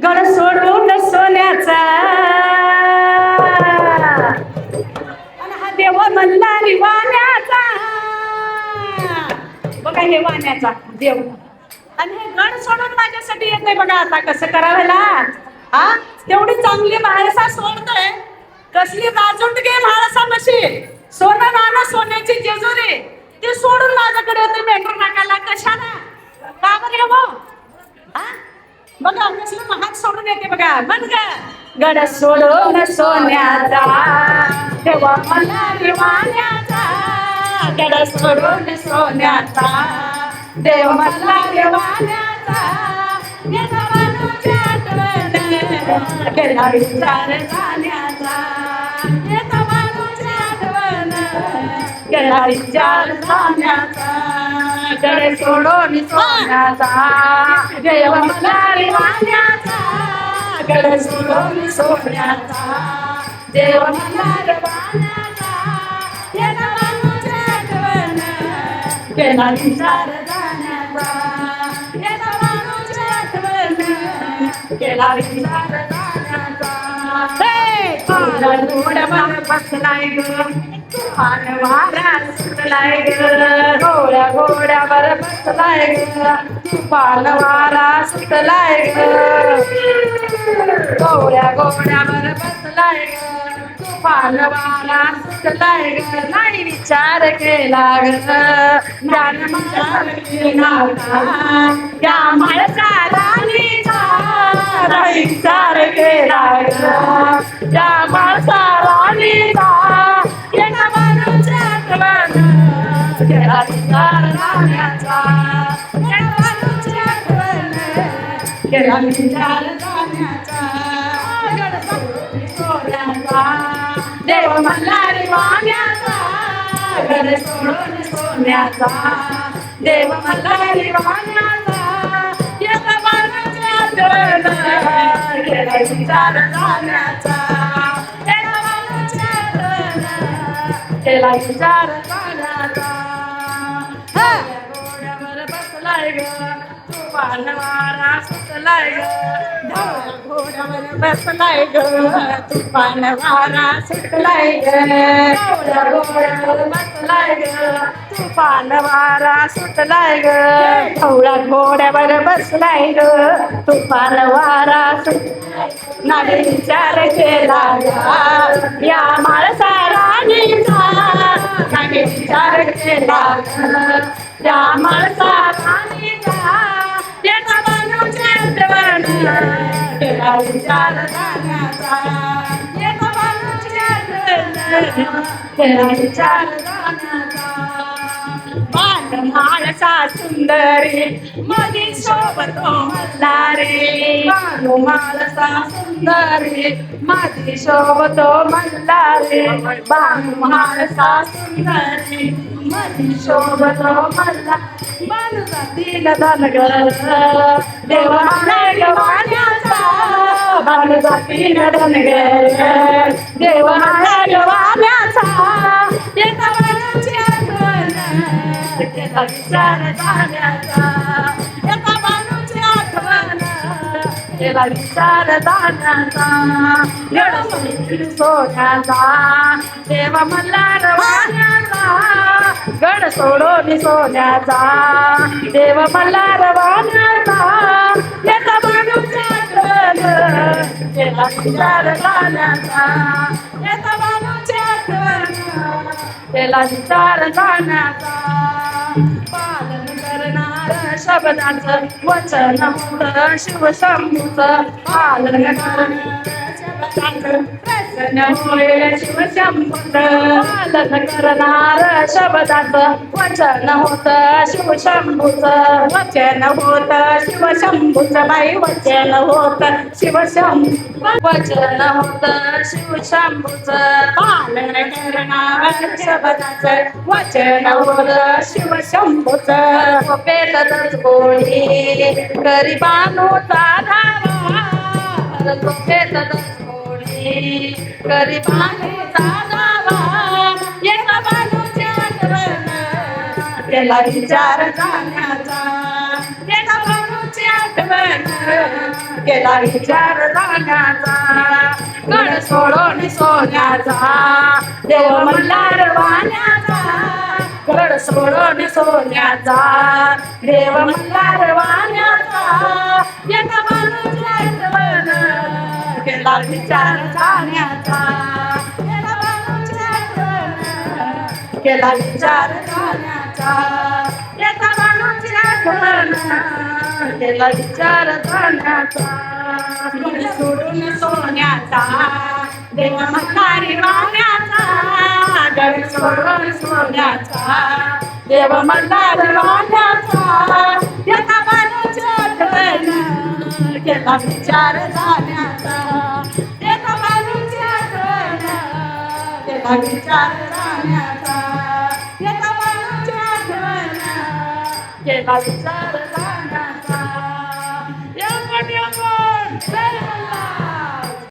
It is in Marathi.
गड सोडून सोन्याचा आणि हा देव मल्हारी वाण्याचा. बघा हे वाण्याचा देव आणि हे गड सोडून माझ्यासाठी येते. बघा आता कसं करावं ना. हा तेवढी चांगली म्हाळसा सोडतोय. कसली राजुंडगे म्हाळसा बशी सोनं नाणं सोन्याची जेजुरी ते सोडून माझ्याकडे येते मेंढर नाकाला. कशाला का बरं हो? बघा कसलं महाग सोडून येते. बघा बघ गड सोडून सोन्याचा तेव्हा मल्हारी वाण्याचा. गड सोडून सोन्याचा देव मल्हारी वाण्याचा. केला विचार जाण्याचा येता माणूस आठवण केला विचार जाण्याचा. गड सोडून सोन्याचा देव मल्हारी वाण्याचा. गड सोडून सोन्याचा देव मल्हारी वाण्याचा. येता माणूस आठवण केला विचार जाण्याचा. येता माणूस आठवण केला विचार जाण्याचा. घोड्यावर बसलाय ग तुफान वारा सुटलाय ग. घोड्यावर बसलाय ग तुफान वारा सुटलाय ग. घोड्यावर बसलाय ग तुफान वारा सुटलाय ग. नाही विचार केला ग ज्ञान विचार केला या माणसाला नाही विचार केला ग या माणसाला एका माणूस आठवण केला विचार जाण्याचा. एका माणूस आठवण केला विचार जाण्याचा. गड सोडून सोन्याचा देव मल्हारी वाण्याचा. गड सोडून सोन्याचा देव मल्हारी वाण्याचा. एका माणूस आठवण केला विचार जाण्याचा. एका माणूस आठवण केला विचार जाण्याचा. घोड्यावर बसलाय ग तुफान वारा सुटलाय ग. घोड्यावर बसलाय ग तुफान वारा सुटलाय ग. घोड्यावर बसलाय ग तुफान वारा सुटलाय ग. घोड्यावर बसलाय ग तुफान वारा सुटलाय. नाही विचार केला या माणसा राणीचा. नाही विचार केला या माणसा राणीचा. एका माणूस आठवण केला विचार जाण्याचा. एका माणूस आठवण केला विचार जाण्याचा. बाण माणसा सुंदरी मधी शोभतो मल्हारी. बाणू माणसा सुंदरी मधी शोभतो मल्हारी. बाणू माणसा सुंदरी मधी शोभतो मल्हारी. बाणू जातील धनगर देव मल्हारी वाण्याचा. बाणू जातील धनगर देव मल्हारी वाण्याचा. एका बाणाची आठवण केला विचार जाण्याचा. एका बाणूची आठवण केला विचार जाण्याचा. गड सोडून सोन्याचा देव मल्हार वाण्याचा. गड सोडून सोन्याचा देव मल्हार वाण्याचा. एका बाणूची आठवण केला विचार जाण्याचा. एका बाणूची आठवण केला विचार जाण्याचा. पालन करणार शब्दाचं वचन होतं शिवशंभूचं. पालन करणार शब्दाचं वचन होय शिवशंभूचं. पालन करणार शब्दाचं वचन होतं शिवशंभूचं. वचन होतं शिवशंभूचं बाई वचन होतं शिवशंभू. वचन होतं शिवशंभूचं. पालन करणार शब्दाचं वचन होतं शिवशंभूचं. झोपेतच गोळी गरिबानूचा धावा. झोपेतच गोळी गरिबानूचा धावा. एका बाणूची आठवण केला विचार जाण्याचा. एका बाणूची आठवण केला विचार जाण्याचा गड सोडून सोन्याचा देव मल्हार वाण्याचा गड सोडून सोन्याचा देव मल्हार वाण्याचा एका बाजूच्या आठवण केला विचार जाण्याचा एका बाजूच्या आठवण केला विचार जाण्याचा एका बाजूची आठवण केला विचार जाण्याचा गड सोडून सोन्याचा देव मल्हारी वाण्याचा गड सोडून सोन्याचा देव मल्हार वाण्याचा एका बाजूच्या आठवण केला विचार जाण्याचा एका बाजूच्या आठवण केला विचार जाण्याचा एका बाजूच्या आठवण केला विचार